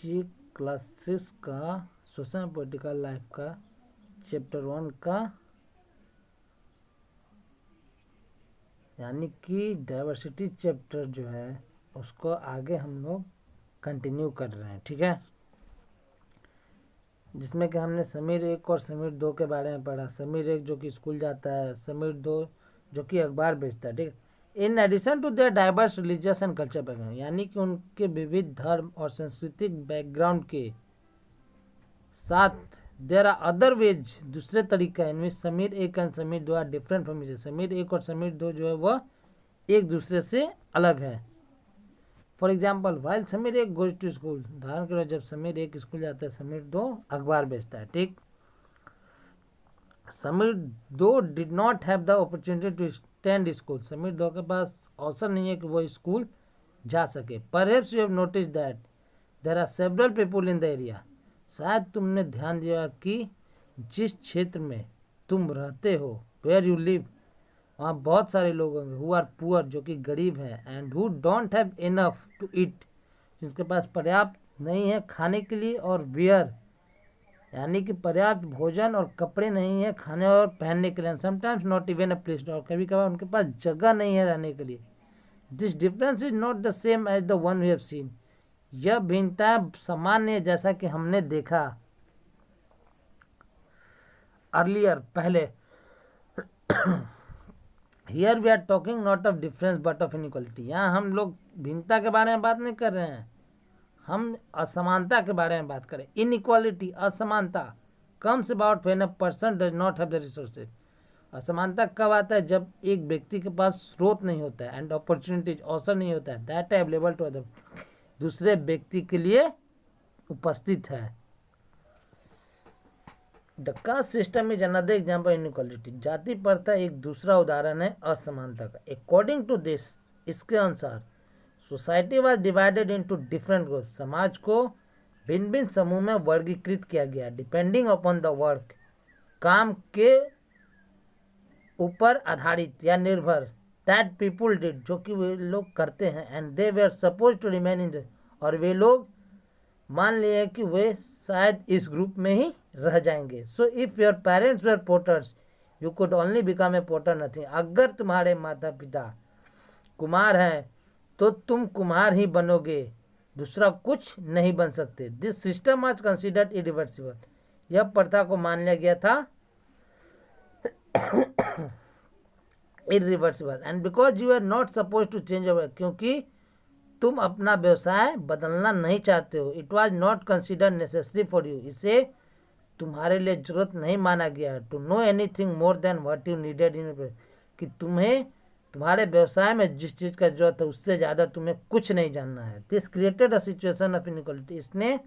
ये क्लास 6 का social and political life का चैप्टर 1 का यानी कि डाइवर्सिटी चैप्टर जो है उसको आगे हम लोग कंटिन्यू कर रहे हैं, ठीक है। जिसमें कि हमने समीर 1 और समीर 2 के बारे में पढ़ा। समीर 1 जो कि स्कूल जाता है, समीर 2 जो कि अखबार बेचता है, ठीक है। In addition to their diverse religious and culture background, यानी कि उनके विविध धर्म और सांस्कृतिक बैकग्राउंड के साथ देर आर अदर वेज, दूसरे तरीका है इनमें Sameer 1 and Sameer 2 are different from each other. Sameer 1 और समीर 2 जो है वह एक दूसरे से अलग है। For example while Sameer 1 goes to school, उदाहरण के लिए जब समीर 1 स्कूल जाता है, समीर 2 अखबार बेचता है, ठीक। Sameer 2 did not have the opportunity to attend school, Sameer 2 के पास अवसर नहीं है कि वो स्कूल जा सके। Perhaps you have notice that there are several people in the area, शायद तुमने ध्यान दिया कि जिस क्षेत्र में तुम रहते हो, वेयर यू लिव, वहाँ बहुत सारे लोग होंगे हु आर पुअर, जो कि गरीब हैं, and who don't have enough to eat, जिनके पास पर्याप्त नहीं है खाने के लिए, और वियर यानी कि पर्याप्त भोजन और कपड़े नहीं है खाने और पहनने के लिए, sometimes not even a place, और कभी कभार उनके पास जगह नहीं है रहने के लिए। This difference is not the same as the one we have seen, यह भिन्नता सामान्य है जैसा कि हमने देखा अर्लियर पहले। Here we are talking not of difference but of inequality, यहाँ हम लोग भिन्नता के बारे में बात नहीं कर रहे हैं, हम असमानता के बारे में बात करें। इनइक्वालिटी असमानता comes about when a person does not have the resources, असमानता कब आता है जब एक व्यक्ति के पास स्रोत नहीं होता है, एंड अपॉर्चुनिटीज अवसर नहीं होता है, दैट अवेलेबल टू अदर, दूसरे व्यक्ति के लिए उपस्थित है। The caste system is another example inequality, जाति प्रथा एक दूसरा उदाहरण है असमानता का। अकॉर्डिंग टू दिस, इसके अनुसार society was divided into different group, समाज को भिन्न भिन्न समूह में वर्गीकृत किया गया, डिपेंडिंग अपॉन द वर्क, काम के ऊपर आधारित या निर्भर, दैट पीपुल डिड, जो कि वे लोग करते हैं, and they were suppose to remain in the, और वे लोग मान लिए कि वे शायद इस ग्रुप में ही रह जाएंगे। So if your parents were potters you could only become a potter nothing, अगर तुम्हारे माता पिता कुम्हार हैं तो तुम कुम्हार ही बनोगे, दूसरा कुछ नहीं बन सकते। This system was considered irreversible, यह प्रथा को मान लिया गया था irreversible, and because you are not suppose to change your, क्योंकि तुम अपना व्यवसाय बदलना नहीं चाहते हो। It was not consider necessary for you, इसे तुम्हारे लिए जरूरत नहीं माना गया to know anything more than what you needed in, कि तुम्हें तुम्हारे व्यवसाय में जिस चीज़ का जरूरत है उससे ज़्यादा तुम्हें कुछ नहीं जानना है। This created a situation of inequality, इसने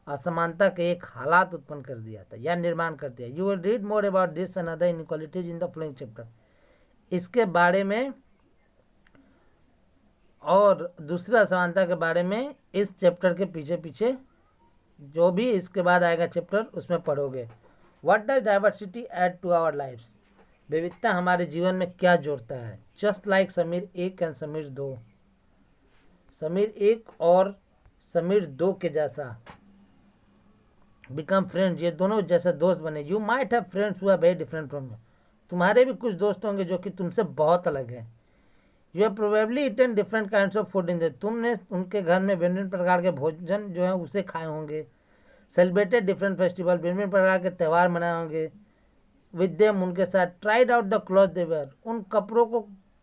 असमानता के एक हालात उत्पन्न कर दिया था या निर्माण कर दिया। You will read more about this and other inequalities in the following chapter, इसके बारे में और दूसरा असमानता के बारे में इस चैप्टर के पीछे पीछे जो भी इसके बाद आएगा चैप्टर उसमें पढ़ोगे। What does diversity add to our lives, विविधता हमारे जीवन में क्या जोड़ता है। Just like Sameer 1 and Sameer 2, Sameer 1 और समीर 2 के जैसा बिकम फ्रेंड्स, ये दोनों जैसे दोस्त बने। You might have friends who are very different from you, तुम्हारे भी कुछ दोस्त होंगे जो कि तुमसे बहुत अलग हैं। You have probably eaten different kinds of food in the, तुमने उनके घर में भिन्न भिन्न प्रकार के भोजन जो है उसे खाए होंगे। सेलिब्रेटेड डिफरेंट फेस्टिवल, भिन्न भिन्न प्रकार के त्यौहार मनाए होंगे। विद देम, उनके साथ। Tried out the cloth they wear, उन कपड़ों को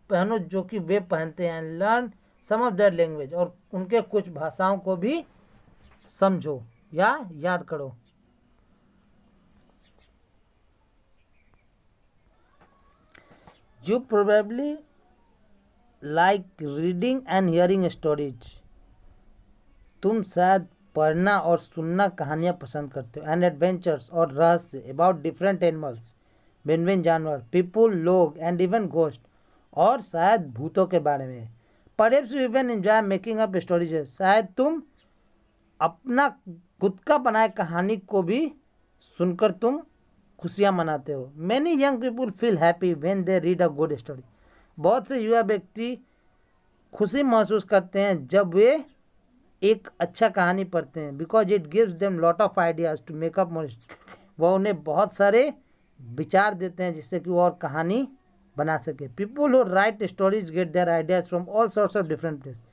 पहनो जो कि वे पहनते हैं। Learn some of their language, और उनके कुछ भाषाओं को भी समझो या याद करो। You probably like reading and hearing stories, तुम शायद पढ़ना और सुनना कहानियाँ पसंद करते हो। एंड एडवेंचर्स, और रहस्य अबाउट डिफरेंट एनिमल्स, भिन्न भिन्न जानवर, पीपुल लोग, एंड इवन घोस्ट, और शायद भूतों के बारे में। Perhaps you even enjoy making up stories, शायद तुम अपना खुद का बनाए कहानी को भी सुनकर तुम खुशियाँ मनाते हो। Many young people feel happy when they read a good story, बहुत से युवा व्यक्ति खुशी महसूस करते हैं जब वे एक अच्छा कहानी पढ़ते हैं, because it gives them lot of ideas to make up more, वह उन्हें बहुत सारे विचार देते हैं जिससे कि वो और कहानी बना सके। People who write stories get their ideas from all sorts of different place,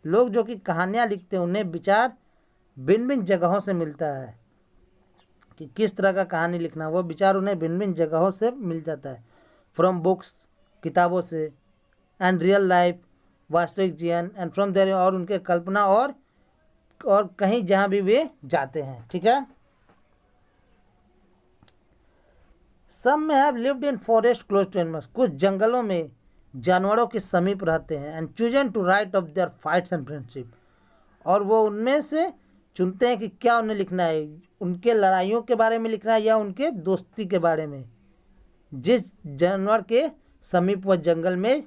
लोग जो कि कहानियाँ लिखते हैं उन्हें विचार भिन्न भिन्न जगहों से मिलता है कि किस तरह का कहानी लिखना, वो विचार उन्हें भिन्न भिन्न जगहों से मिल जाता है। फ्रॉम बुक्स, किताबों से, एंड रियल लाइफ, वास्तविक जीवन, एंड फ्रॉम देयर, और उनके कल्पना, और कहीं जहाँ भी वे जाते हैं। ठीक है। Some may have lived in forest close to animals, कुछ जंगलों में जानवरों के समीप रहते हैं। And chosen to write of their fights and friendship, और वो उनमें से चुनते हैं कि क्या उन्हें लिखना है, उनके लड़ाइयों के बारे में लिखना है या उनके दोस्ती के बारे में। जिस जानवर के समीप वह जंगल में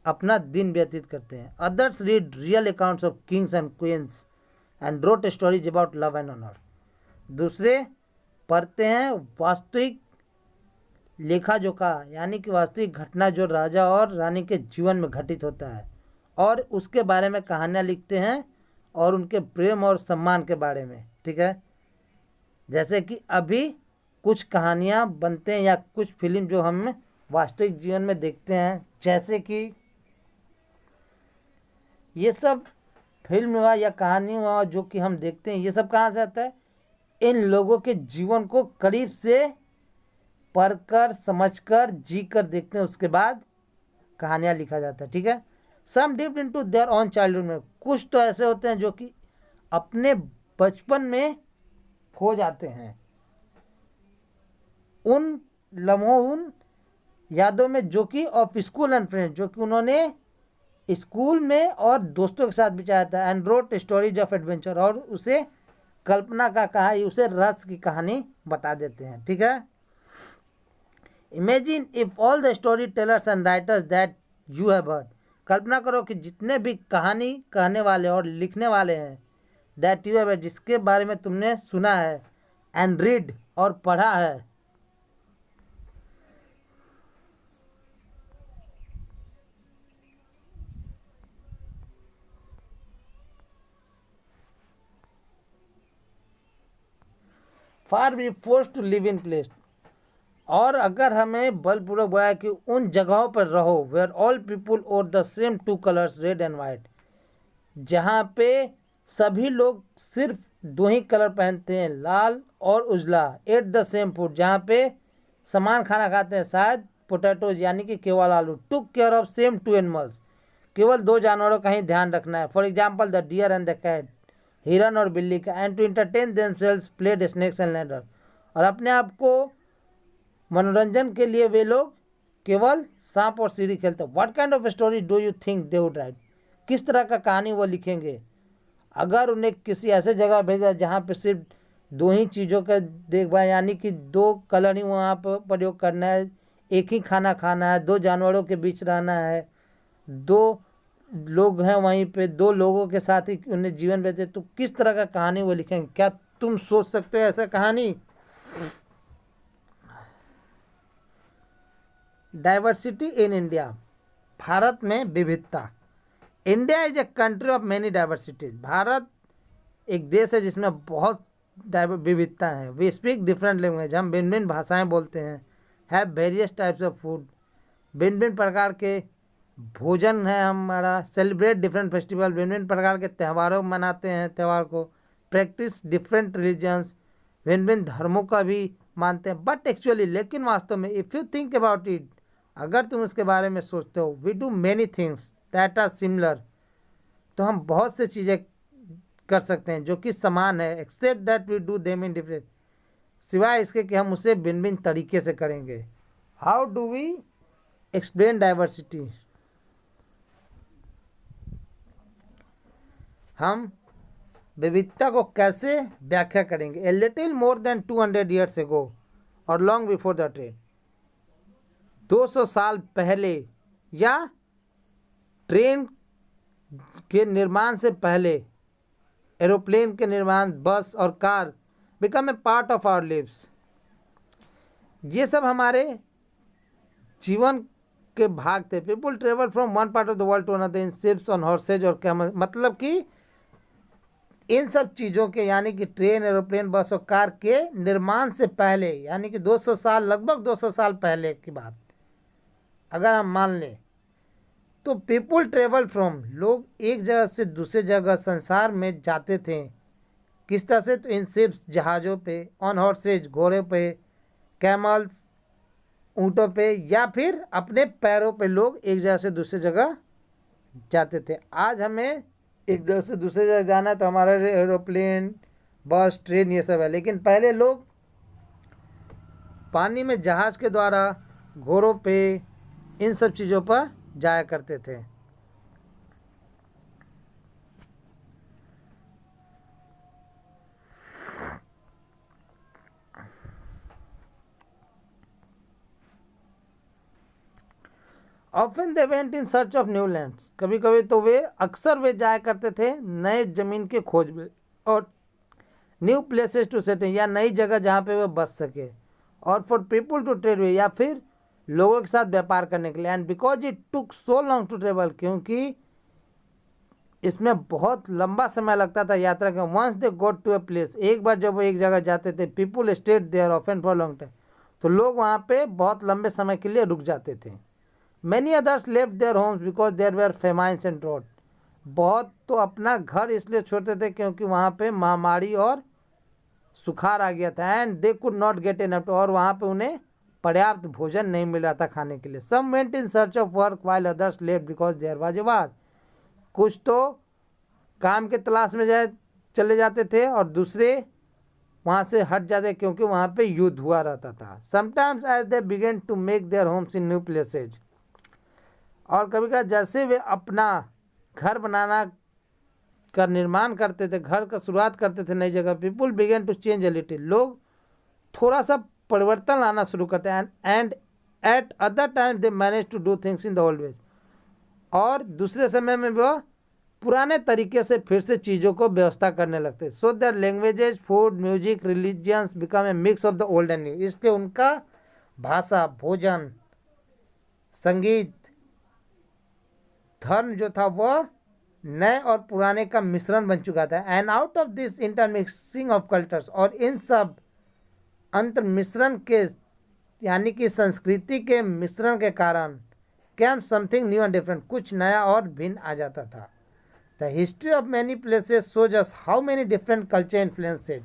अपना दिन व्यतीत करते हैं। Others read real accounts of kings and queens and wrote stories about love and honour, दूसरे पढ़ते हैं वास्तविक लेखा जोखा, यानी कि वास्तविक घटना जो राजा और रानी के जीवन में घटित होता है, और उसके बारे में कहानियाँ लिखते हैं और उनके प्रेम और सम्मान के बारे में। ठीक है। जैसे कि अभी कुछ कहानियाँ बनते हैं या कुछ फिल्म जो हम वास्तविक जीवन में देखते हैं, जैसे कि ये सब फिल्म हुआ या कहानी हुआ जो कि हम देखते हैं, ये सब कहाँ से आता है? इन लोगों के जीवन को करीब से पढ़कर, समझकर, जी कर देखते हैं, उसके बाद कहानियाँ लिखा जाता है। ठीक है। Some dip into their own childhood में, कुछ तो ऐसे होते हैं जो कि अपने बचपन में खो जाते हैं, उन लम्हों, उन यादों में जो कि ऑफ स्कूल एंड फ्रेंड्स, जो कि उन्होंने स्कूल में और दोस्तों के साथ बिताया था। And wrote stories of adventure, और उसे कल्पना का कहानी, उसे रहस्य की कहानी बता देते हैं। ठीक है। Imagine if all the story tellers and writers that you have heard, कल्पना करो कि जितने भी कहानी कहने वाले और लिखने वाले हैं, दैट यू हैव हर्ड, जिसके बारे में तुमने सुना है, एंड रीड, और पढ़ा है, far be force to live in place, और अगर हमें बलपूर्वक बोला कि उन जगहों पर रहो, वेयर ऑल पीपुल और the same two colours red and white, जहाँ पे सभी लोग सिर्फ दो ही कलर पहनते हैं, लाल और उजला। एट द सेम फूड, जहाँ पे समान खाना खाते हैं, शायद पोटैटोज, यानी कि केवल आलू। Took care of same two animals, केवल दो जानवरों का ही ध्यान रखना है। For example the deer and the cat, हिरन और बिल्ली का। And to entertain themselves played snakes and ladder, और अपने आप को मनोरंजन के लिए वे लोग केवल सांप और सीढ़ी खेलते हैं। What kind of story do you think they would write, किस तरह का कहानी वो लिखेंगे अगर उन्हें किसी ऐसे जगह भेजा जहाँ पे सिर्फ दो ही चीज़ों का देखभाल, यानी कि दो कलर ही वहाँ पर प्रयोग करना है, एक ही खाना खाना है, दो जानवरों के बीच रहना है, दो लोग हैं वहीं पे, दो लोगों के साथ ही उन्हें जीवन व्यतीत, तो किस तरह का कहानी वो लिखेंगे? क्या तुम सोच सकते हो ऐसा कहानी? डाइवर्सिटी इन इंडिया, भारत में विविधता। India is a country of many diversities, Bharat एक देश है जिसमें बहुत विविधता है। वी स्पीक डिफरेंट लैंग्वेज, हम भिन्न भिन्न भाषाएं बोलते हैं। Have various types of food, भिन्न भिन्न प्रकार के भोजन है हमारा। सेलिब्रेट डिफरेंट फेस्टिवल, भिन्न भिन्न प्रकार के त्योहारों मनाते हैं त्यौहार को। प्रैक्टिस डिफरेंट रिलीजन्स, भिन्न भिन्न धर्मों का भी मानते हैं। बट एक्चुअली, लेकिन वास्तव में, if you think about it, अगर तुम उसके बारे में सोचते हो, we do many things that are similar, तो हम बहुत से चीज़ें कर सकते हैं जो कि समान है। Except that we do them in different, सिवाय इसके कि हम उसे भिन्न भिन्न तरीके से करेंगे। How do we explain diversity, हम विविधता को कैसे व्याख्या करेंगे? A little more than 200 years ago और लॉन्ग बिफोर द ट्रेन, 200 साल पहले या ट्रेन के निर्माण से पहले, एरोप्लेन के निर्माण, बस और car become a part of our lives, ये सब हमारे जीवन के भाग थे। People travel from one part of the world to another in ships, on horses और कैमल, मतलब कि इन सब चीज़ों के यानी कि ट्रेन, एरोप्लेन, बस और कार के निर्माण से पहले यानी कि 200 साल, लगभग 200 साल पहले की बात अगर हम मान लें, तो पीपुल ट्रेवल फ्रॉम, लोग एक जगह से दूसरे जगह संसार में जाते थे। किस तरह से? तो इन शिप्स, जहाज़ों पे, ऑन हॉर्सेज, घोड़े पे, कैमल्स, ऊँटों पे, या फिर अपने पैरों पे लोग एक जगह से दूसरी जगह जाते थे। आज हमें एक जगह से दूसरी जगह जाना है तो हमारा एरोप्लेन, बस, ट्रेन ये सब है, लेकिन पहले लोग पानी में जहाज़ के द्वारा, घोड़ों पे, इन सब चीज़ों पर जाया करते थे। Often they went in search of new lands, कभी कभी तो वे अक्सर वे जाया करते थे नए ज़मीन के खोज में, और न्यू प्लेसेस टू सेटल, या नई जगह जहाँ पे वे बस सके, और फॉर पीपल टू ट्रेड वे, या फिर लोगों के साथ व्यापार करने के लिए। And because it took so long to travel, क्योंकि इसमें बहुत लंबा समय लगता था यात्रा का। Once they got to a place, एक बार जब वो एक जगह जाते थे, people stayed there often for long time, तो लोग वहाँ पे बहुत लंबे समय के लिए रुक जाते थे। Many others left their homes because there were famines and drought, बहुत तो अपना घर इसलिए छोड़ते थे क्योंकि वहाँ पे महामारी और सुखाड़ आ गया था। And they could not get enough, और वहाँ पे उन्हें पर्याप्त भोजन नहीं मिल रहा था खाने के लिए। Some went in search of work while others left because there was a war, कुछ तो काम के तलाश में चले जाते थे और दूसरे वहाँ से हट जाते क्योंकि वहाँ पे युद्ध हुआ रहता था। Sometimes as they began to make their homes in new places, और कभी कभी जैसे वे अपना घर बनाना का निर्माण करते थे, घर का शुरुआत करते थे नई जगह, people began to change a little, लोग थोड़ा सा परिवर्तन लाना शुरू करते हैं। And at other time they manage to do things in the old ways, और दूसरे समय में वह पुराने तरीके से फिर से चीज़ों को व्यवस्था करने लगते। So that languages, food, music, religions become a mix of the old and new, इसलिए उनका भाषा, भोजन, संगीत, धर्म जो था वह नए और पुराने का मिश्रण बन चुका था। And out of this intermixing of cultures, और इन सब अंतर मिश्रण के यानी कि संस्कृति के मिश्रण के कारण came something new and different, कुछ नया और भिन्न आ जाता था। The history of many places shows us how many different culture influences,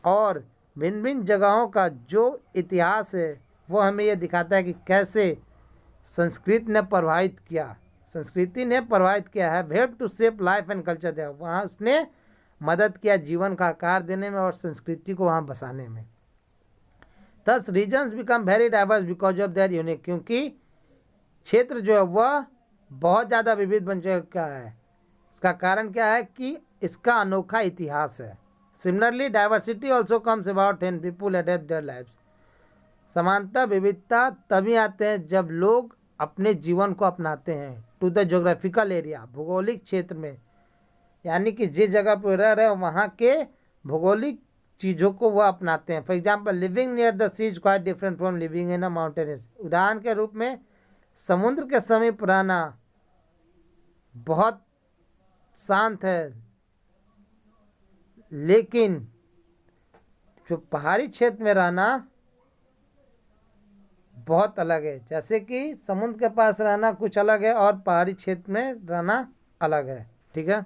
और भिन्न भिन्न जगहों का जो इतिहास है वो हमें ये दिखाता है कि कैसे संस्कृति ने प्रभावित किया है। Help to shape life and culture दिया, वहाँ उसने मदद किया जीवन का आकार देने में और संस्कृति को वहाँ बसाने में। Thus regions become very diverse because of their unique, क्योंकि क्षेत्र जो है वह बहुत ज़्यादा विविध बन चुका है। इसका कारण क्या है कि इसका अनोखा इतिहास है। Similarly diversity also comes about when people adapt their lives, समानता, विविधता तभी आते हैं जब लोग अपने जीवन को अपनाते हैं। टू द जोग्राफिकल एरिया, भौगोलिक क्षेत्र में, यानी कि जिस जगह पर रह रहे हैं वहाँ के भौगोलिक चीज़ों को वह अपनाते हैं। For example, living near the sea is quite different from living in a mountainous, उदाहरण के रूप में समुद्र के समीप रहना बहुत शांत है, लेकिन जो पहाड़ी क्षेत्र में रहना बहुत अलग है। जैसे कि समुद्र के पास रहना कुछ अलग है और पहाड़ी क्षेत्र में रहना अलग है। ठीक है।